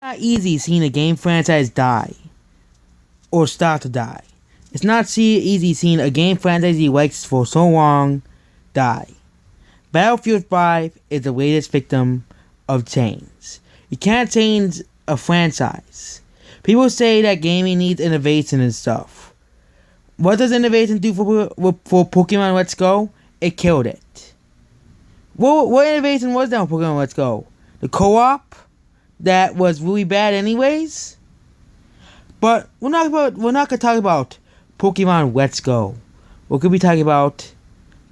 Not easy seeing a game franchise die or start to die. It's not easy seeing a game franchise you liked for so long die. Battlefield 5 is the latest victim of change. You can't change a franchise. People say that gaming needs innovation and stuff. What does innovation do for Pokemon Let's Go? It killed it. What innovation was that on Pokemon Let's Go? The co-op? That was really bad anyways? But we're not gonna talk about Pokemon Let's Go. We're gonna be talking about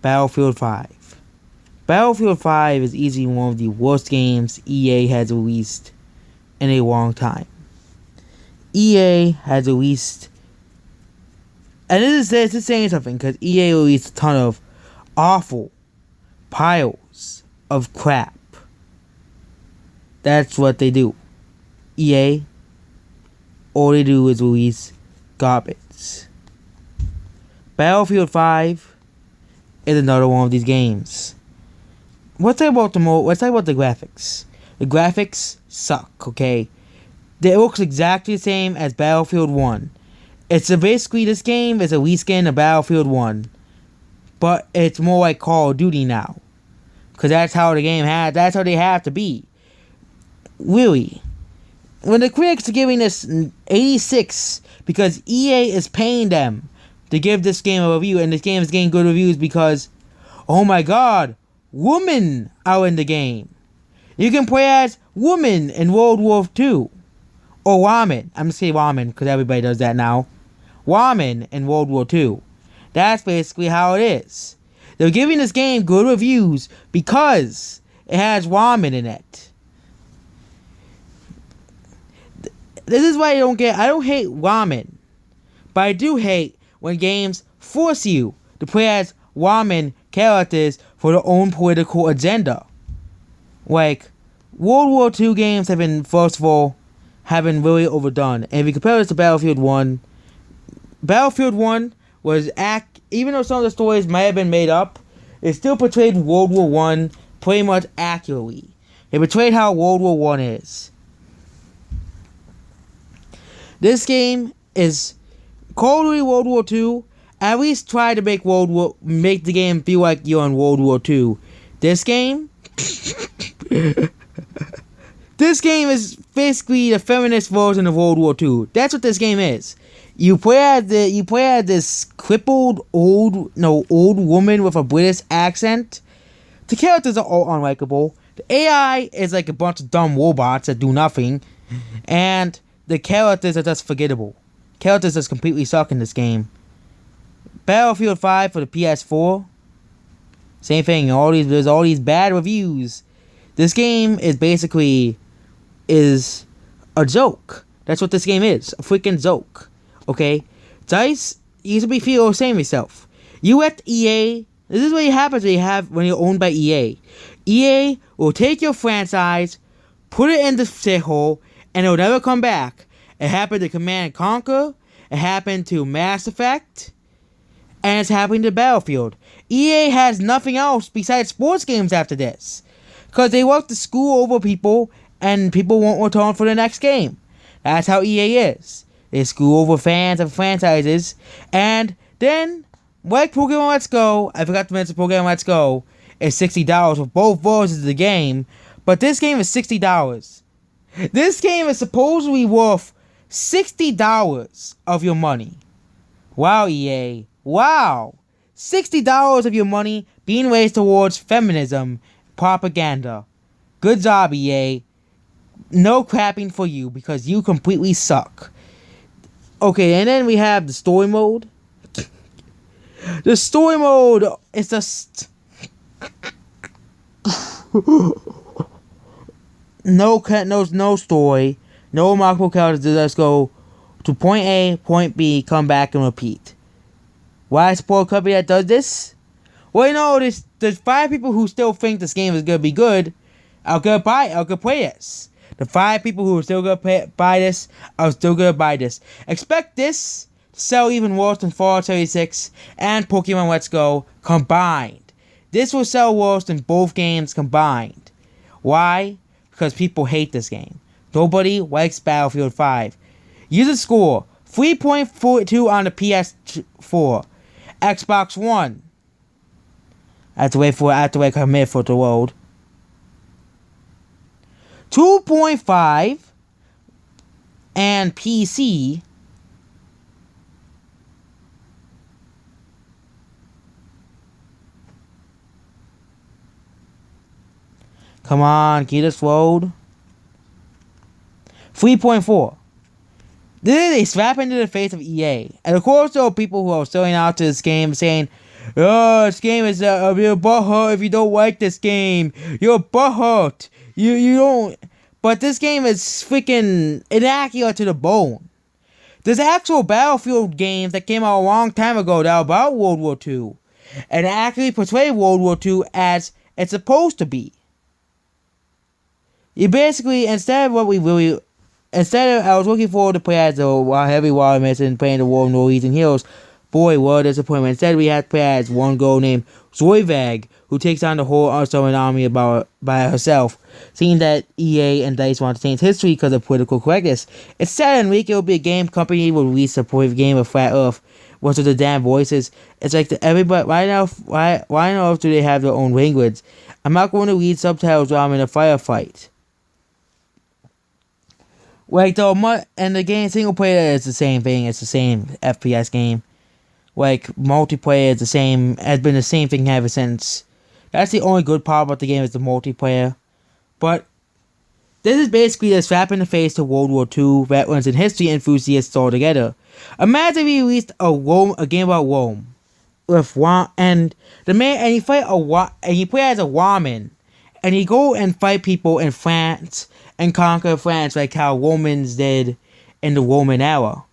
Battlefield 5. Battlefield 5 is easily one of the worst games EA has released in a long time. EA has released, and this is saying something, because EA released a ton of awful piles of crap. That's what they do. EA, all they do is release garbage. Battlefield 5 is another one of these games. Let's talk about the graphics. The graphics suck, okay? It looks exactly the same as Battlefield 1. It's basically, this game is a reskin of Battlefield 1. But it's more like Call of Duty now. Because that's how that's how they have to be. Really. When the critics are giving this 86 because EA is paying them to give this game a review, and this game is getting good reviews because, oh my god, women are in the game. You can play as women in World War II. Or women. I'm going to say women because everybody does that now. Women in World War II. That's basically how it is. They're giving this game good reviews because it has women in it. This is why I don't hate ramen. But I do hate when games force you to play as ramen characters for their own political agenda. Like, World War II games have been really overdone. And if you compare this to Battlefield 1, Battlefield 1 was, even though some of the stories might have been made up, it still portrayed World War 1 pretty much accurately. It portrayed how World War 1 is. This game is Call of Duty World War II. At least try to make the game feel like you're in World War II. This game is basically the feminist version of World War II. That's what this game is. You play as this crippled old woman with a British accent. The characters are all unlikable. The AI is like a bunch of dumb robots that do nothing, and the characters are just forgettable. Characters just completely suck in this game. Battlefield 5 for the PS4. Same thing. There's all these bad reviews. This game is basically a joke. That's what this game is. A freaking joke. Okay? DICE used to be feel the same yourself. You at EA. This is what happens when you're owned by EA. EA will take your franchise, put it in the shithole, and it'll never come back. It happened to Command & Conquer. It happened to Mass Effect. And it's happening to Battlefield. EA has nothing else besides sports games after this. Because they want to screw over people, and people won't return for the next game. That's how EA is. They screw over fans of franchises. And then, like Pokemon Let's Go, I forgot to mention Pokemon Let's Go, is $60 for both versions of the game. But this game is $60. This game is supposedly worth $60 of your money. Wow, EA. Wow. $60 of your money being raised towards feminism propaganda. Good job, EA. No crapping for you because you completely suck. Okay, and then we have the story mode. The story mode is just no story. No multiple characters. Just go to point A, point B, come back and repeat. Why support a company that does this? Well, you know, there's 5 people who still think this game is gonna be good. I'll go play this. The 5 people who are still gonna buy this are still gonna buy this. Expect this to sell even worse than Fallout 76 and Pokemon Let's Go combined. This will sell worse than both games combined. Why? Because people hate this game. Nobody likes Battlefield 5. User score 3.42 on the PS4. Xbox One. I have to wait like a minute for it to load. 2.5 and PC. Come on, get us load. 3.4. This is a slap into the face of EA. And of course there are people who are selling out to this game saying, oh, this game is you're butthurt if you don't like this game. You're butthurt. You don't. But this game is freaking inaccurate to the bone. There's actual Battlefield games that came out a long time ago that are about World War II. And actually portray World War II as it's supposed to be. You basically, I was looking forward to play as a heavy waterman and playing the War of Norwegian Heroes. Boy, what a disappointment. Instead, we had to play as one girl named Zoivag, who takes on the whole Australian army by herself. Seeing that EA and DICE want to change history because of political correctness, it's sad and weak. It will be a game company will release a game of Flat Earth. What's with the damn voices? It's like everybody, why on earth do they have their own language? I'm not going to read subtitles while I'm in a firefight. Like and the game single player is the same thing. It's the same FPS game. Like multiplayer is the same. Has been the same thing ever since. That's the only good part about the game is the multiplayer. But this is basically a slap in the face to World War II veterans and history enthusiasts all together. Imagine if we released a game about Rome with you play as a woman, and you go and fight people in France and conquer France like how Romans did in the Roman era.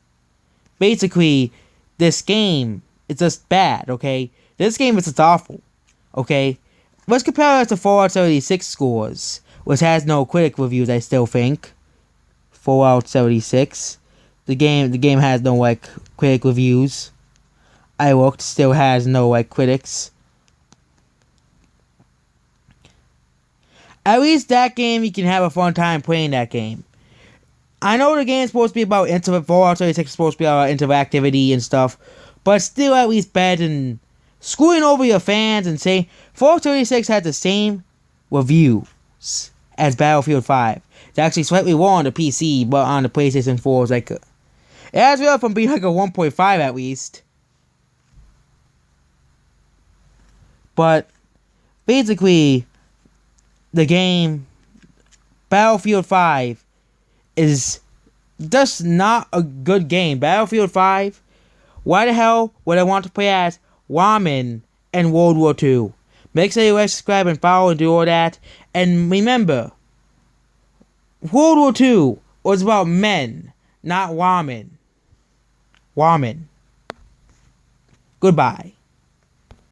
Basically, this game is just bad, okay? This game is just awful, okay? Let's compare it to Fallout 76 scores, which has no critic reviews, I still think. Fallout 76. The game has no, critic reviews. I looked, still has no, critics. At least that game, you can have a fun time playing that game. I know the game is supposed to be about Fallout 76 is supposed to be about interactivity and stuff, but still at least better than screwing over your fans and saying Fallout 76 had the same reviews as Battlefield 5. It's actually slightly lower on the PC, but on the PlayStation 4 it's it has real from being a 1.5 at least. But basically, the game Battlefield 5 is just not a good game. Battlefield 5, why the hell would I want to play as women in World War II? Make sure you like, subscribe, and follow, and do all that. And remember, World War II was about men, not women. Women. Goodbye.